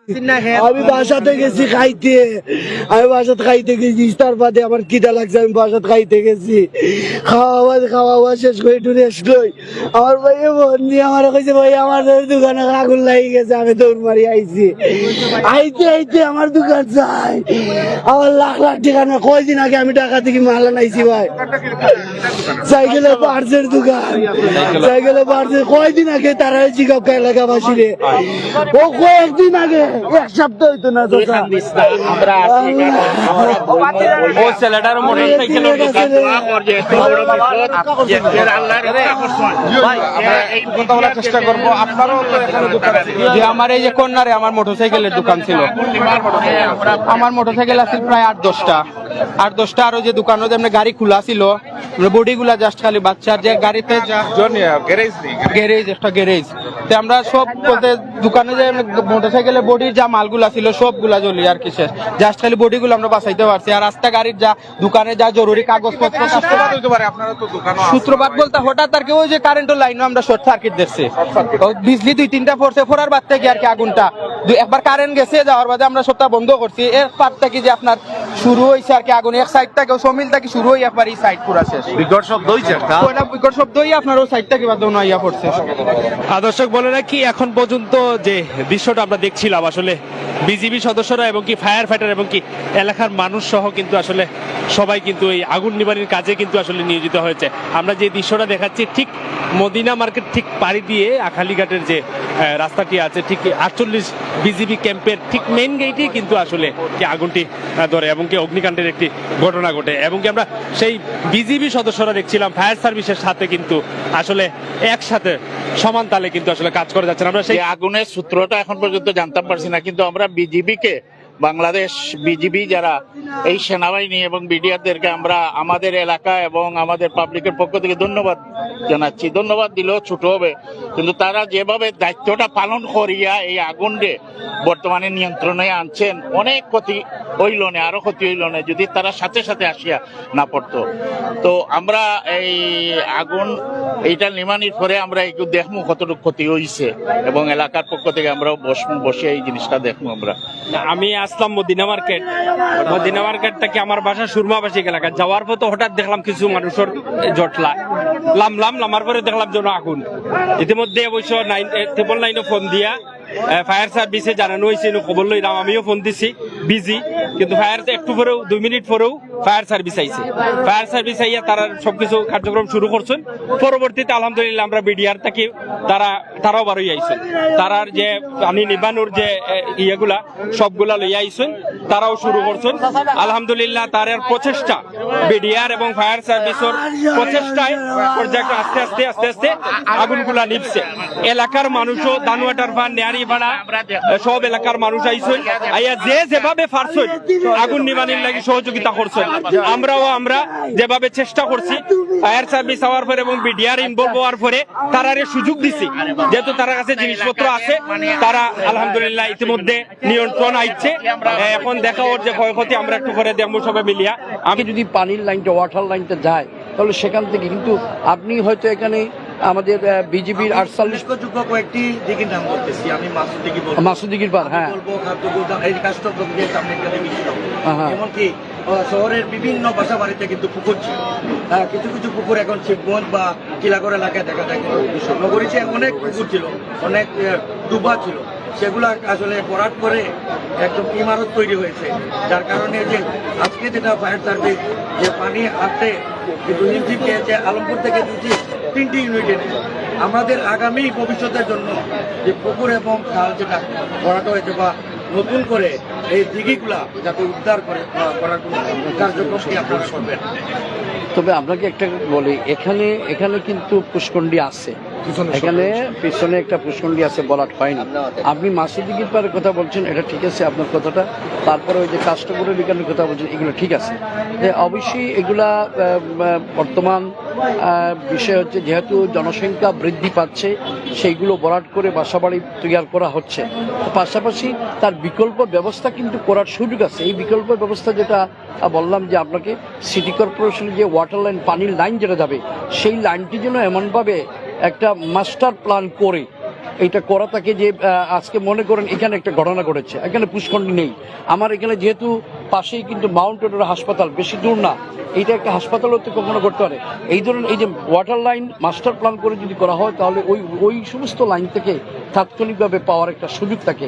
আমি বাসাতে গেছি খাইতে, আমি বাসাতে খাইতে গেছি, ইস্তার বাদে আমার খিদা লাগছে, আমি বাসাতে খাইতে গেছি, খাওয়া শেষ করে একটু রেস্ট লই। আমার ভাই বন্ধু আমার কইছে ভাই আমার দোকানে আগুন লাগিয়ে গেছে, আমি দৌড় মারি আইছি, আইতে আমার দোকান যাই, আমার লাখ লাখ টাকা না, কয়দিন আগে আমি টাকা থেকে মাল আনাইছি ভাই, সাইকেলের পার্সের দোকান, সাইকেলের পার্সের, কয়দিন আগে তারা জিগাও এলাকাবাসী রে, ও কয়েকদিন আগে, এক সপ্তাহ হইতো না চেষ্টা করবো। আপনারও যে আমার এই যে কন্যারে আমার মোটরসাইকেলের দোকান ছিল, আমার মোটরসাইকেল আছে প্রায় 8-10টা, আরো যে দোকান গাড়ি খোলা ছিল, বডি গুলা জাস্ট খালি বাচ্চার যে গাড়িতে গ্যারেজ, একটা গ্যারেজ, আমরা সব বলতে দোকানে যে মোটরসাইকেলের বডির যা মালগুলা ছিল সবগুলা জ্বলি আর কি শেষ, জাস্ট খালি বডি গুলো আমরা বাঁচাইতে পারছি। আর রাস্তা গাড়ির যা দোকানে যা জরুরি কাগজপত্র, সূত্রপাত বলতে হঠাৎ আর কি ওই যে কারেন্টের লাইনও আমরা শর্ট সার্কিট দেখছি, বিজলি 2-3টা পড়ছে, ফোরার বাদ থেকে আর কি আগুনটা একবার কারেন্ট গেছে, যাওয়ার বাদে আমরা সবটা বন্ধ করছি। এর পার থেকে যে আপনার শুরু হয়েছে আর কি আগুন, এক সাইড থেকে সমিল থেকে শুরু হয়ে একবার এই সাইড পুরা শেষ, বিকট শব্দ হয়ে আপনার ওই সাইড থেকে দৌড়াইয়া পড়ছে। দর্শক বলে রাখি, এখন পর্যন্ত যে দৃশ্যটা আমরা দেখছিলাম আসলে বিজিবি সদস্যরা এবং কি ফায়ার ফাইটার এবং কি এলাকার মানুষ সহ কিন্তু আসলে সবাই কিন্তু এই আগুন নিবারণের কাজে কিন্তু আসলে নিয়োজিত হয়েছে। আমরা যে দৃশ্যটা দেখাচ্ছি ঠিক মদিনা মার্কেট ঠিক পাড়ি দিয়ে আখালিঘাটের যে রাস্তাটি আছে, ঠিক 48 বিজিবি ক্যাম্পের ঠিক মেইন গেটেই কিন্তু আসলে কি আগুনটি ধরে এবং কি অগ্নিকাণ্ডের একটি ঘটনা ঘটে, এবং কি আমরা সেই বিজিবি সদস্যরা দেখছিলাম ফায়ার সার্ভিসের সাথে কিন্তু আসলে একসাথে সমান তালে কিন্তু আসলে কাজ করে যাচ্ছেন। আমরা সেই আগুনের সূত্রটা এখন পর্যন্ত জানতে পারছি না, কিন্তু আমরা বিজিবিকে, বাংলাদেশ বিজিবি যারা এই সেনাবাহিনী এবং বিডিআরদেরকে আমরা আমাদের এলাকা এবং আমাদের পাবলিকের পক্ষ থেকে ধন্যবাদ জানাচ্ছি। ধন্যবাদ দিলেও ছোট হবে, কিন্তু তারা যেভাবে দায়িত্বটা পালন করিয়া এই আগুনকে বর্তমানে নিয়ন্ত্রণে আনছেন, অনেক ক্ষতি হইল না, আরো ক্ষতি হইল না যদি তারা সাথে সাথে আসিয়া না পড়তো। তো আমরা এই আগুন এইটা নির্মাণের পরে আমরা একটু দেখবো কতটুকু ক্ষতি হয়েছে, এবং এলাকার পক্ষ থেকে আমরাও বসে এই জিনিসটা দেখবো। আমি আসলাম মদিনা মার্কেট থেকে আমার বাসা সুরমাবাসী এলাকা, যাওয়ার পর হঠাৎ দেখলাম কিছু মানুষের জটলা, নামার পরে দেখলাম যেন আগুন। ইতিমধ্যে অবশ্য 999 ফোন দিয়া ফায়ার সার্ভিসে জানানো হয়েছে, খবর লইলাম, আমিও ফোন দিছি, বিজি, কিন্তু ফায়ার একটু পরেও 2 মিনিট পরেও ফায়ার সার্ভিস আইছে। ফায়ার সার্ভিস আইয়া তারা সবকিছু কার্যক্রম শুরু করছেন। পরবর্তীতে আলহামদুলিল্লাহ আমরা বিডিআর থাকি, তারাও বারোই আইছেন, তারার যে পানি নিবানোর যে ইয়েগুলা সবগুলা লইয়া আইছেন, তারাও শুরু করছেন। আলহামদুলিল্লাহ তার প্রচেষ্টা, বিডিআর এবং ফায়ার সার্ভিসের প্রচেষ্টায় পর্যায়ে আস্তে আস্তে আগুনগুলা নিভছে। এলাকার মানুষও দানুয়াটার ফান নেয়ারি ভাড়া সব এলাকার মানুষ আইছেন, আইয়া যেভাবে পারছেন আগুন নিবানির লাগি সহযোগিতা করছেন। আমরা যেভাবে চেষ্টা করছি, ফায়ার সার্ভিস হওয়ার পরে এবং বিডিআর ইনভলভ হওয়ার পরে তারারে সুযোগ দিছি, যেহেতু তার কাছে জিনিসপত্র আছে, তারা আলহামদুলিল্লাহ ইতিমধ্যে নিয়ন্ত্রণ আইছে। এখন দেখা ওর যে ক্ষয়ক্ষতি আমরা একটু করে দেখবো সবাই মিলিয়া। আমি যদি পানির লাইনটা, ওয়াটার লাইনটা যায়, তাহলে সেখান থেকে কিন্তু আপনি হয়তো এখানে আমাদের বিজিবির 48 কয়েকটি দিকের নাম বলতেছি আমি, মাসুদিগির পার, হ্যাঁ, এমনকি শহরের বিভিন্ন বাসা বাড়িতে কিন্তু পুকুর ছিল, কিছু কিছু পুকুর এখন শিবগঞ্জ বা কিলাগড় এলাকায় দেখা যায়, কিন্তু নগরীতে অনেক পুকুর ছিল, অনেক ডুবা ছিল, সেগুলা আসলে ভরাট করে একদম ইমারত তৈরি হয়েছে, যার কারণে যে আজকে যেটা ফায়ার সার্ভিস যে পানি আনতে কিন্তু নিশ্চিত পেয়েছে আলমপুর থেকে 3টি ইউনিট এনেছে। আমাদের আগামী ভবিষ্যতের জন্য যে পুকুর এবং খাল যেটা ভরাট হয়েছে বা নতুন করে এই দিঘিগুলা যাতে উদ্ধার করার কোনো কার্যক্রমটি আপনারা করবেন। তবে আপনাকে একটা বলি, এখানে কিন্তু পুষ্কণ্ডি আছে, এখানে পিছনে একটা পুষ্কণ্ডি আছে, বলাট হয়নি। আপনি মাসুদিগির পারের কথা বলছেন, এটা ঠিক আছে আপনার কথাটা, তারপরে ওই যে কাস্টমারের বিজ্ঞানের কথা বলছেন, এগুলো ঠিক আছে। যে অবশ্যই এগুলা বর্তমান বিষয় হচ্ছে, যেহেতু জনসংখ্যা বৃদ্ধি পাচ্ছে, সেইগুলো ভরাট করে বাসাবাড়ি তৈরি করা হচ্ছে, পাশাপাশি তার বিকল্প ব্যবস্থা কিন্তু করার সুযোগ আছে। এই বিকল্প ব্যবস্থা যেটা বললাম যে আপনাকে, সিটি কর্পোরেশনের যে ওয়াটার লাইন, পানির লাইন যেটা যাবে, সেই লাইনটি যেন এমনভাবে একটা মাস্টার প্ল্যান করে এইটা করা থাকে যে আজকে মনে করেন এখানে একটা ঘটনা ঘটেছে, এখানে পুষ্করণী নেই, আমার এখানে যেহেতু পাশেই কিন্তু মাউন্ট রোডের হাসপাতাল, বেশি দূর না, এইটা একটা হাসপাতালও তো কখনো করতে পারে। এই ধরুন এই যে ওয়াটার লাইন মাস্টার প্ল্যান করে যদি করা হয় তাহলে ওই সমস্ত লাইন থেকে তাৎক্ষণিকভাবে পাওয়ার একটা সুযোগ থাকে।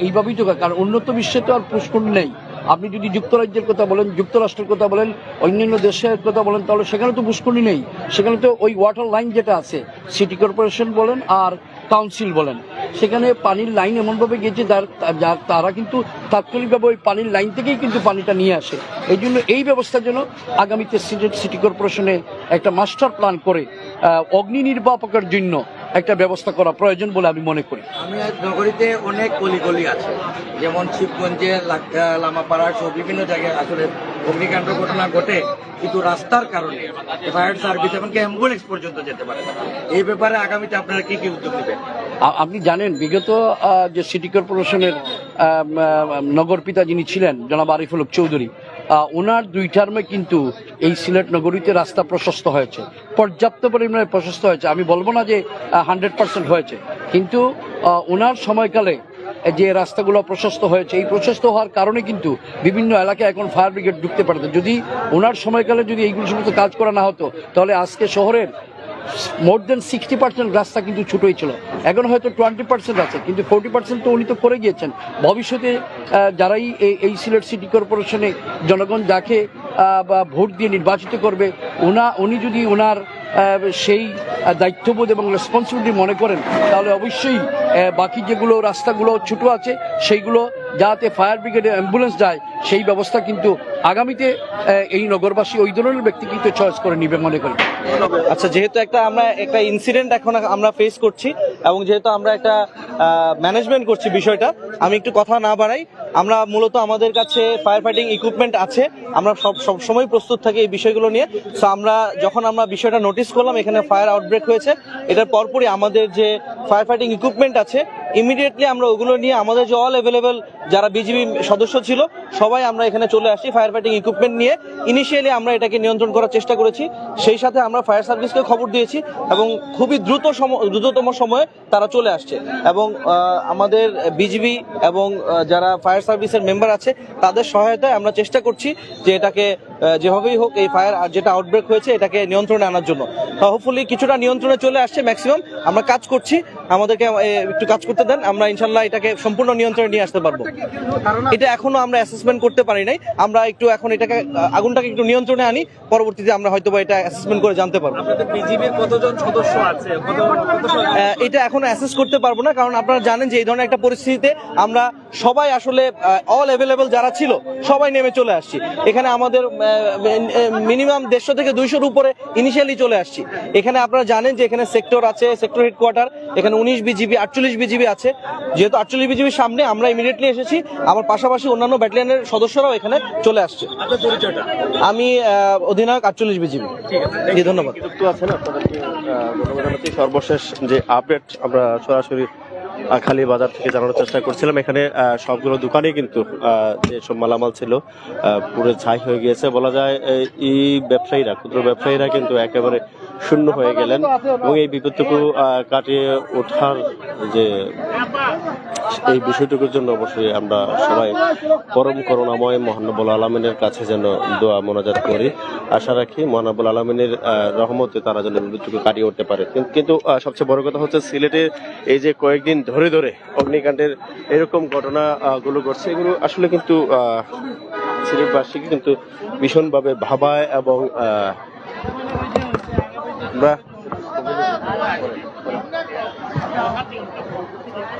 এইভাবেই তো, কারণ উন্নত বিশ্বে তো আর পুষ্করণী নেই। আপনি যদি যুক্তরাজ্যের কথা বলেন, যুক্তরাষ্ট্রের কথা বলেন, অন্যান্য দেশের কথা বলেন, তাহলে সেখানে তো পুষ্করণী নেই। সেখানে তো ওই ওয়াটার লাইন যেটা আছে, সিটি কর্পোরেশন বলেন আর কাউন্সিল বলেন, সেখানে পানির লাইন এমনভাবে গেছে তারা কিন্তু তাৎক্ষণিকভাবে ওই পানির লাইন থেকেই কিন্তু পানিটা নিয়ে আসে। এই জন্য এই ব্যবস্থার জন্য আগামীতে সিটি কর্পোরেশনে একটা মাস্টার প্ল্যান করে অগ্নি নির্বাপকের জন্য একটা ব্যবস্থা করা প্রয়োজন বলে আমি মনে করি। আমি নগরীতে অনেক গলি আছে, যেমন শিবগঞ্জে, লামাপাড়া সহ বিভিন্ন জায়গায় আসলে অগ্নিকাণ্ড ঘটনা ঘটে, কিন্তু রাস্তার কারণে ফায়ার সার্ভিস এমনকি অ্যাম্বুলেন্স পর্যন্ত যেতে পারে না। এই ব্যাপারে আগামীতে আপনারা কি কি উদ্যোগ নেবেন? আপনি জানেন বিগত যে সিটি কর্পোরেশনের নগরপিতা যিনি ছিলেন জনাব আরিফুল হক চৌধুরী, ওনার 2 টার্মে কিন্তু এই সিলেট নগরীতে রাস্তা প্রশস্ত হয়েছে, পর্যাপ্ত পরিমাণে প্রশস্ত হয়েছে। আমি বলবো না যে 100% হয়েছে, কিন্তু ওনার সময়কালে যে রাস্তাগুলো প্রশস্ত হয়েছে, এই প্রশস্ত হওয়ার কারণে কিন্তু বিভিন্ন এলাকায় এখন ফায়ার ব্রিগেড ঢুকতে পারত। যদি ওনার সময়কালে যদি এইগুলো সমস্ত কাজ করা না হতো তাহলে আজকে শহরের মোর দেন 60% রাস্তা কিন্তু ছোটই ছিল, এখন হয়তো 20% আছে, কিন্তু 40% তো উনি তো করে গিয়েছেন। ভবিষ্যতে যারাই এই সিলেট সিটি কর্পোরেশনে জনগণ যাকে বা ভোট দিয়ে নির্বাচিত করবে, উনি যদি ওনার সেই দায়িত্ববোধ এবং রেসপন্সিবিলিটি মনে করেন, তাহলে অবশ্যই বাকি যেগুলো রাস্তাগুলো ছোট আছে সেইগুলো যাতে ফায়ার ব্রিগেডে অ্যাম্বুলেন্স যায় সেই ব্যবস্থা কিন্তু আগামীতে এই নগরবাসী ওই ধরনের ব্যক্তি কিন্তু চয়েস করে নিবে মনে করি। আচ্ছা, যেহেতু আমরা একটা ইনসিডেন্ট এখন আমরা ফেস করছি এবং যেহেতু আমরা একটা ম্যানেজমেন্ট করছি বিষয়টা, আমি একটু কথা না বাড়াই। আমরা মূলত আমাদের কাছে ফায়ার ফাইটিং ইকুইপমেন্ট আছে, আমরা সব সময় প্রস্তুত থাকি এই বিষয়গুলো নিয়ে। সো আমরা যখন বিষয়টা নোটিস করলাম এখানে ফায়ার আউটব্রেক হয়েছে, এটার পরপরই আমাদের যে ফায়ার ফাইটিং ইকুইপমেন্ট আছে ইমিডিয়েটলি আমরা ওগুলো নিয়ে আমাদের যে অল অ্যাভেলেবেল যারা বিজিবি সদস্য ছিল সবাই আমরা এখানে চলে আসি ফায়ার ফাইটিং ইকুইপমেন্ট নিয়ে। ইনিশিয়ালি আমরা এটাকে নিয়ন্ত্রণ করার চেষ্টা করেছি, সেই সাথে আমরা ফায়ার সার্ভিসকে খবর দিয়েছি এবং খুবই দ্রুততম সময়ে তারা চলে আসছে এবং আমাদের বিজিবি এবং যারা ফায়ার সার্ভিসের মেম্বার আছে তাদের সহায়তায় আমরা চেষ্টা করছি যে এটাকে যেভাবেই হোক এই ফায়ার যেটা আউটব্রেক হয়েছে এটাকে নিয়ন্ত্রণে আনার জন্য। হোপফুলি কিছুটা নিয়ন্ত্রণে চলে আসছে, ম্যাক্সিমাম আমরা কাজ করছি, আমাদেরকে একটু কাজ করতে দেন, আমরা ইনশাল্লাহ এটাকে সম্পূর্ণ নিয়ন্ত্রণে নিয়ে আসতে পারবো। এটা এখনো আমরা অ্যাসেসমেন্ট করতে পারি নাই, আমরা একটু এখন এটাকে আগুনটাকে একটু নিয়ন্ত্রণে আনি, পরবর্তীতে আমরা হয়তো এটা অ্যাসেসমেন্ট করে জানতে পারবো। বিজিবির কতজন সদস্য আছে এটা এখনো অ্যাসেস করতে পারবো না, কারণ আপনারা জানেন যে এই ধরনের একটা পরিস্থিতিতে আমরা সবাই আসলে অল অ্যাভেলেবল যারা ছিল সবাই নেমে চলে আসছি। এখানে আমাদের মিনিমাম 150 থেকে 200-র উপরে ইনিশিয়ালি চলে আসছি। এখানে আপনারা জানেন যে এখানে সেক্টর আছে, সেক্টর হেডকোয়ার্টার, এখানে 19 বিজিবি 48 বিজিবি আছে। যেহেতু 48 বিজিবির সামনে আমরা ইমিডিয়েটলি এসেছি, আমার পাশাপাশি অন্যান্য ব্যাটালিয়নের সদস্যরাও এখানে চলে আসছে। আমি অধিনায়ক 48 বিজিবি। জি, ধন্যবাদ। আছেন আপনাদেরকে ধন্যবাদ। সর্বশেষ যে আপডেট আমরা সরাসরি খালি বাজার থেকে জানানোর চেষ্টা করছিলাম, এখানে সবগুলো দোকানে কিন্তু যেসব মালামাল ছিল পুরো ছাই হয়ে গিয়েছে বলা যায়। এই ব্যবসায়ীরা, ক্ষুদ্র ব্যবসায়ীরা কিন্তু একেবারে শূন্য হয়ে গেলেন এবং এই বিপদটুকু কাটিয়ে ওঠার যে এই বিষয়টুকুর জন্য অবশ্যই আমরা সবাই পরম করুণাময় মহানবুল আলমিনের কাছে যেন দোয়া মোনাজাত করি। আশা রাখি মহানবুল আলমিনের রহমতে তারা যেন বিপদটুকু কাটিয়ে উঠতে পারে। কিন্তু সবচেয়ে বড় কথা হচ্ছে সিলেটে এই যে কয়েকদিন ধরে ধরে অগ্নিকাণ্ডের এরকম ঘটনাগুলো ঘটছে, এগুলো আসলে কিন্তু সিলেটবাসীকে কিন্তু ভীষণভাবে ভাবায় এবং আমরা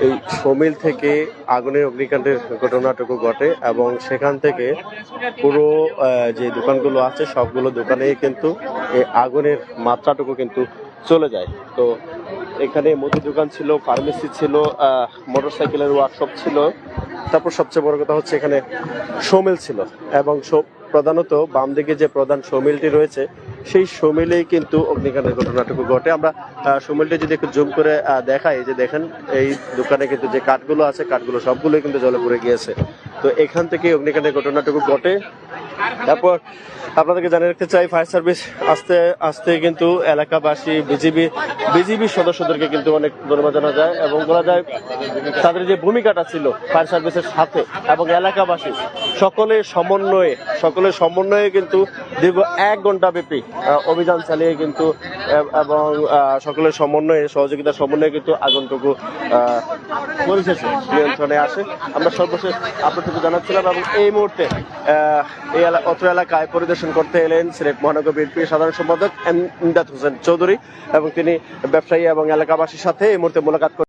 এই সমিল থেকে আগুনের অগ্নিকাণ্ডের ঘটনাটুকু ঘটে এবং সেখান থেকে পুরো যে দোকানগুলো আছে সবগুলো দোকানেই কিন্তু এই আগুনের মাত্রাটুকু কিন্তু চলে যায়। তো এখানে মুদি দোকান ছিল, ফার্মেসি ছিল, মোটরসাইকেলের ওয়ার্কশপ ছিল, তারপর সবচেয়ে বড় কথা হচ্ছে এখানে সমিল ছিল এবং প্রধানত বাম দিকে যে প্রধান সমিলটি রয়েছে সেই সমিলেই কিন্তু অগ্নিকাণ্ডের ঘটনাটুকু ঘটে। আমরা সমিলটি যদি একটু জুম করে দেখাই, যে দেখেন এই দোকানে কিন্তু যে কাঠগুলো আছে কাঠগুলো সবগুলোই কিন্তু জলে পড়ে গিয়েছে। তো এখান থেকে অগ্নিকাণ্ডের ঘটনাটুকু ঘটে তারপর আপনাদেরকে জানিয়ে রাখতে চাই ফায়ার সার্ভিস আস্তে আস্তে কিন্তু এলাকাবাসী বিজিবি সদস্যদেরকে কিন্তু অনেক ধন্যবাদ জানা যায় এবং বলা যায় তাদের যে ভূমিকাটা ছিল ফায়ার সার্ভিসের সাথে এবং এলাকাবাসী সকলের সমন্বয়ে কিন্তু দীর্ঘ 1 ঘন্টা ব্যাপী অভিযান চালিয়ে কিন্তু এবং সকলের সহযোগিতার সমন্বয়ে কিন্তু আগুনটুকু পরিশেষে নিয়ন্ত্রণে আসে। আমরা সর্বশেষ আপনাদেরকে জানাচ্ছিলাম এবং এই মুহূর্তে এই অত্র এলাকায় পরিদর্শন করতে এলেন সিলেট মহানগর বিএনপির সাধারণ সম্পাদক ইমদাদ হোসেন চৌধুরী এবং তিনি ব্যবসায়ী এবং এলাকাবাসীর সাথে এই মুহূর্তে মোলাকাত